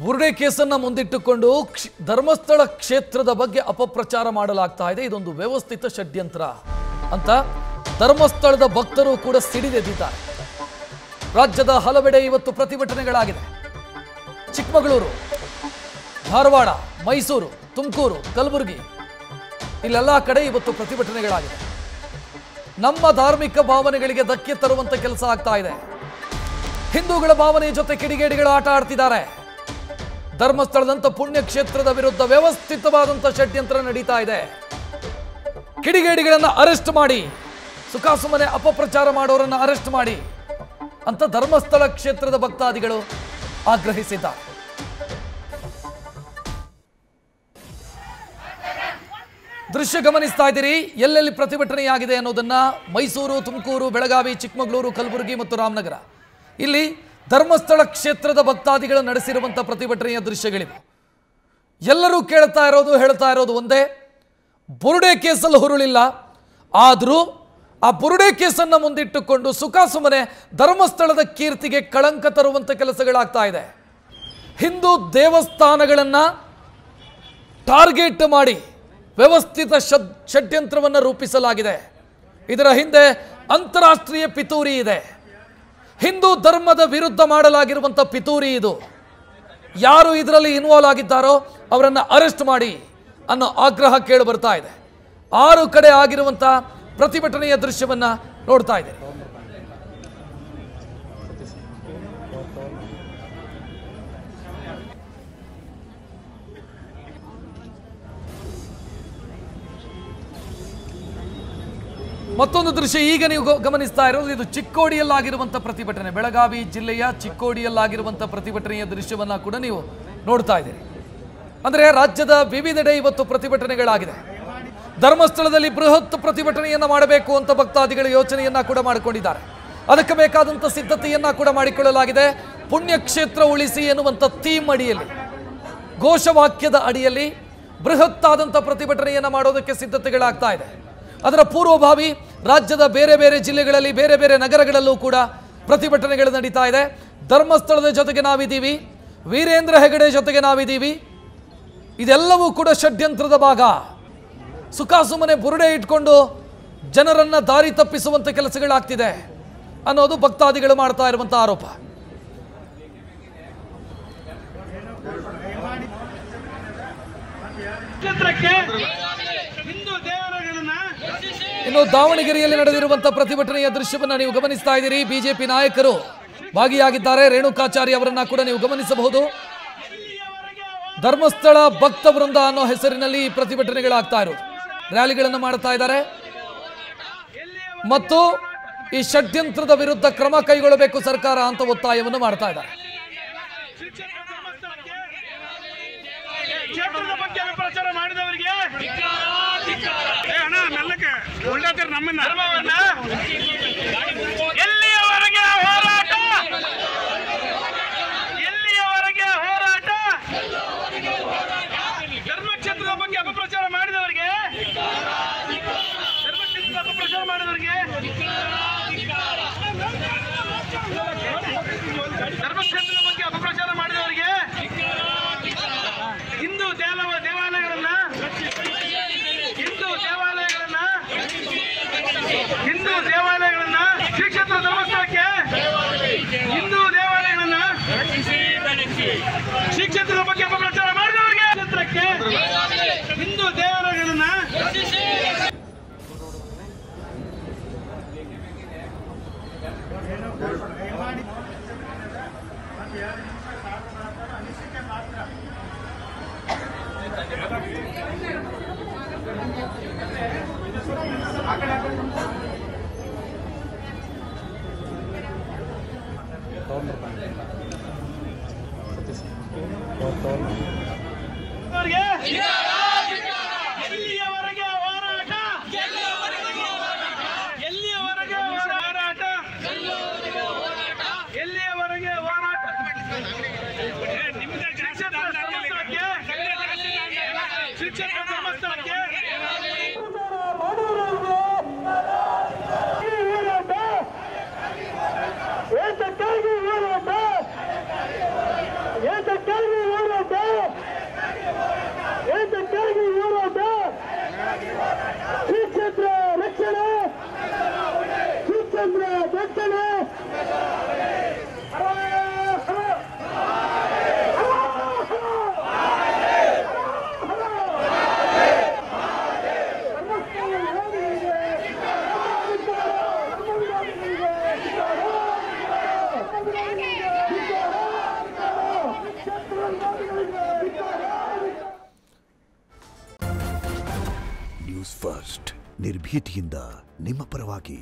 ಬುರುಡೆ ಕೇಸನ್ನ ಮುಂದಿಟ್ಟುಕೊಂಡು ಧರ್ಮಸ್ಥಳ ಕ್ಷೇತ್ರದ ಬಗ್ಗೆ ಅಪಪ್ರಚಾರ ಮಾಡಲಾಗ್ತಾ ಇದೆ. ಇದೊಂದು ವ್ಯವಸ್ಥಿತ ಷಡ್ಯಂತ್ರ ಅಂತ ಧರ್ಮಸ್ಥಳದ ಭಕ್ತರು ಕೂಡ ಸಿಡಿದೆದ್ದಿದ್ದಾರೆ. ರಾಜ್ಯದ ಹಲವೆಡೆ ಇವತ್ತು ಪ್ರತಿಭಟನೆಗಳಾಗಿದೆ. ಚಿಕ್ಕಮಗಳೂರು, ಧಾರವಾಡ, ಮೈಸೂರು, ತುಮಕೂರು, ಕಲಬುರಗಿ ಇಲ್ಲೆಲ್ಲ ಕಡೆ ಇವತ್ತು ಪ್ರತಿಭಟನೆಗಳಾಗಿದೆ. ನಮ್ಮ ಧಾರ್ಮಿಕ ಭಾವನೆಗಳಿಗೆ ಧಕ್ಕೆ ತರುವಂತ ಕೆಲಸ ಆಗ್ತಾ ಇದೆ. ಹಿಂದೂಗಳ ಭಾವನೆ ಜೊತೆ ಕಿಡಿಗೇಡಿಗಳ ಆಟ ಆಡ್ತಿದ್ದಾರೆ. ಧರ್ಮಸ್ಥಳದಂತ ಪುಣ್ಯ ಕ್ಷೇತ್ರದ ವಿರುದ್ಧ ವ್ಯವಸ್ಥಿತವಾದಂತ ಷಡ್ಯಂತ್ರ ನಡೀತಾ ಇದೆ. ಕಿಡಿಗೇಡಿಗಳನ್ನ ಅರೆಸ್ಟ್ ಮಾಡಿ, ಸುಖಾಸುಮ್ಮನೆ ಅಪಪ್ರಚಾರ ಮಾಡೋರನ್ನ ಅರೆಸ್ಟ್ ಮಾಡಿ ಅಂತ ಧರ್ಮಸ್ಥಳ ಕ್ಷೇತ್ರದ ಭಕ್ತಾದಿಗಳು ಆಗ್ರಹಿಸಿದ್ದಾರೆ. ದೃಶ್ಯ ಗಮನಿಸ್ತಾ ಇದ್ದೀರಿ. ಎಲ್ಲೆಲ್ಲಿ ಪ್ರತಿಭಟನೆಯಾಗಿದೆ ಅನ್ನೋದನ್ನ ಮೈಸೂರು, ತುಮಕೂರು, ಬೆಳಗಾವಿ, ಚಿಕ್ಕಮಗಳೂರು, ಕಲಬುರಗಿ ಮತ್ತು ರಾಮನಗರ ಇಲ್ಲಿ ಧರ್ಮಸ್ಥಳ ಕ್ಷೇತ್ರದ ಭಕ್ತಾದಿಗಳು ನಡೆಸಿರುವಂತಹ ಪ್ರತಿಭಟನೆಯ ದೃಶ್ಯಗಳಿವೆ. ಎಲ್ಲರೂ ಹೇಳ್ತಾ ಇರೋದು ಒಂದೇ, ಬುರುಡೆ ಕೇಸಲ್ಲಿ ಹುರುಳಿಲ್ಲ. ಆದರೂ ಆ ಬುರುಡೆ ಕೇಸನ್ನ ಮುಂದಿಟ್ಟುಕೊಂಡು ಸುಖಾಸುಮ್ಮನೆ ಧರ್ಮಸ್ಥಳದ ಕೀರ್ತಿಗೆ ಕಳಂಕ ತರುವಂತ ಕೆಲಸಗಳಾಗ್ತಾ ಇದೆ. ಹಿಂದೂ ದೇವಸ್ಥಾನಗಳನ್ನ ಟಾರ್ಗೆಟ್ ಮಾಡಿ ವ್ಯವಸ್ಥಿತ ಷಡ್ಯಂತ್ರವನ್ನು ರೂಪಿಸಲಾಗಿದೆ. ಇದರ ಹಿಂದೆ ಅಂತಾರಾಷ್ಟ್ರೀಯ ಪಿತೂರಿ ಇದೆ. ಹಿಂದೂ ಧರ್ಮದ ವಿರುದ್ಧ ಮಾಡಲಾಗಿರುವಂಥ ಪಿತೂರಿ ಇದು. ಯಾರು ಇದರಲ್ಲಿ ಇನ್ವಾಲ್ವ್ ಆಗಿದ್ದಾರೋ ಅವರನ್ನು ಅರೆಸ್ಟ್ ಮಾಡಿ ಅನ್ನೋ ಆಗ್ರಹ ಕೇಳಿ ಬರ್ತಾ ಇದೆ. 6 ಕಡೆ ಆಗಿರುವಂಥ ಪ್ರತಿಭಟನೆಯ ದೃಶ್ಯವನ್ನ ನೋಡ್ತಾ ಇದೆ. ಮತ್ತೊಂದು ದೃಶ್ಯ ಈಗ ನೀವು ಗಮನಿಸ್ತಾ ಇರೋದು, ಇದು ಚಿಕ್ಕೋಡಿಯಲ್ಲಾಗಿರುವಂಥ ಪ್ರತಿಭಟನೆ. ಬೆಳಗಾವಿ ಜಿಲ್ಲೆಯ ಚಿಕ್ಕೋಡಿಯಲ್ಲಾಗಿರುವಂಥ ಪ್ರತಿಭಟನೆಯ ದೃಶ್ಯವನ್ನ ಕೂಡ ನೀವು ನೋಡ್ತಾ ಇದ್ದೀರಿ. ಅಂದರೆ ರಾಜ್ಯದ ವಿವಿಧೆಡೆ ಇವತ್ತು ಪ್ರತಿಭಟನೆಗಳಾಗಿದೆ. ಧರ್ಮಸ್ಥಳದಲ್ಲಿ ಬೃಹತ್ ಪ್ರತಿಭಟನೆಯನ್ನ ಮಾಡಬೇಕು ಅಂತ ಭಕ್ತಾದಿಗಳು ಯೋಚನೆಯನ್ನ ಕೂಡ ಮಾಡಿಕೊಂಡಿದ್ದಾರೆ. ಅದಕ್ಕೆ ಬೇಕಾದಂಥ ಸಿದ್ಧತೆಯನ್ನ ಕೂಡ ಮಾಡಿಕೊಳ್ಳಲಾಗಿದೆ. ಪುಣ್ಯಕ್ಷೇತ್ರ ಉಳಿಸಿ ಎನ್ನುವಂಥ ಥೀಮ್ ಅಡಿಯಲ್ಲಿ, ಘೋಷವಾಕ್ಯದ ಅಡಿಯಲ್ಲಿ ಬೃಹತ್ತಾದಂಥ ಪ್ರತಿಭಟನೆಯನ್ನ ಮಾಡೋದಕ್ಕೆ ಸಿದ್ಧತೆಗಳಾಗ್ತಾ ಇದೆ. ಅದರ ಪೂರ್ವಭಾವಿ ರಾಜ್ಯದ ಬೇರೆ ಬೇರೆ ಜಿಲ್ಲೆಗಳಲ್ಲಿ, ಬೇರೆ ಬೇರೆ ನಗರಗಳಲ್ಲೂ ಕೂಡ ಪ್ರತಿಭಟನೆಗಳು ನಡೀತಾ ಇದೆ. ಧರ್ಮಸ್ಥಳದ ಜೊತೆಗೆ ನಾವಿದ್ದೀವಿ, ವೀರೇಂದ್ರ ಹೆಗಡೆ ಜೊತೆಗೆ ನಾವಿದ್ದೀವಿ. ಇದೆಲ್ಲವೂ ಕೂಡ ಷಡ್ಯಂತ್ರದ ಭಾಗ. ಸುಖಾಸುಮ್ಮನೆ ಬುರುಡೆ ಇಟ್ಕೊಂಡು ಜನರನ್ನ ದಾರಿ ತಪ್ಪಿಸುವಂತ ಕೆಲಸಗಳಾಗ್ತಿದೆ ಅನ್ನೋದು ಭಕ್ತಾದಿಗಳು ಮಾಡ್ತಾ ಇರುವಂತ ಆರೋಪ. ಇನ್ನು ದಾವಣಗೆರೆಯಲ್ಲಿ ನಡೆದಿರುವಂತಹ ಪ್ರತಿಭಟನೆಯ ದೃಶ್ಯವನ್ನ ನೀವು ಗಮನಿಸ್ತಾ ಇದ್ದೀರಿ. ಬಿಜೆಪಿ ನಾಯಕರು ಭಾಗಿಯಾಗಿದ್ದಾರೆ. ರೇಣುಕಾಚಾರ್ಯ ಅವರನ್ನ ಕೂಡ ನೀವು ಗಮನಿಸಬಹುದು. ಧರ್ಮಸ್ಥಳ ಭಕ್ತ ವೃಂದ ಅನ್ನೋ ಹೆಸರಿನಲ್ಲಿ ಪ್ರತಿಭಟನೆಗಳಾಗ್ತಾ ಇರೋದು. ರ್ಯಾಲಿಗಳನ್ನು ಮಾಡ್ತಾ ಇದ್ದಾರೆ ಮತ್ತು ಈ ಷಡ್ಯಂತ್ರದ ವಿರುದ್ಧ ಕ್ರಮ ಕೈಗೊಳ್ಳಬೇಕು ಸರ್ಕಾರ ಅಂತ ಒತ್ತಾಯವನ್ನು ಮಾಡ್ತಾ ಇದ್ದಾರೆ. ಎಲ್ಲಿಯವರೆಗೆ ಹೋರಾಟ, ಧರ್ಮಕ್ಷೇತ್ರದ ಬಗ್ಗೆ ಅಪಪ್ರಚಾರ ಮಾಡಿದವರಿಗೆ, ಧರ್ಮಕ್ಷೇತ್ರದ ಅಪಪ್ರಚಾರ ಮಾಡಿದವರಿಗೆ, ಧರ್ಮಕ್ಷೇತ್ರದ ಬಗ್ಗೆ ಅಪಪ್ರಚಾರ ಮಾಡಿದವರಿಗೆ, ಹಿಂದೂ ದೇವಾಲಯಗಳನ್ನ ಶ್ರೀ ಕ್ಷೇತ್ರ ಧರ್ಮಸ್ಥಳಕ್ಕೆ, ಹಿಂದೂ ದೇವಾಲಯಗಳನ್ನ ಶ್ರೀ ಕ್ಷೇತ್ರದ ಬಗ್ಗೆ ಅಪಪ್ರಚಾರ ಮಾಡಿದವರಿಗೆ, ಕ್ಷೇತ್ರಕ್ಕೆ ಹಿಂದೂ ದೇವಾಲಯಗಳನ್ನ ಎಲ್ಲಿಯವರೆಗೆ ಹೋರಾಟ, ಎಲ್ಲಿಯವರೆಗೆ ಹೋರಾಟ, ಎಲ್ಲಿಯವರೆಗೆ ಹೋರಾಟ, ಶಿಕ್ಷಣ ಧರ್ಮಸ್ಥಳಕ್ಕೆ, ಶಿಕ್ಷಣ ಧರ್ಮಸ್ಥಳಕ್ಕೆ ಏತಕ್ಕಾಗಿ ಹೋರಾಟ, ಏತಕ್ಕಾಗಿ ನ್ಯೂಸ್ ಫಸ್ಟ್ ನಿರ್ಭೀತಿಯಿಂದ ನಿಮ್ಮ ಪರವಾಗಿ.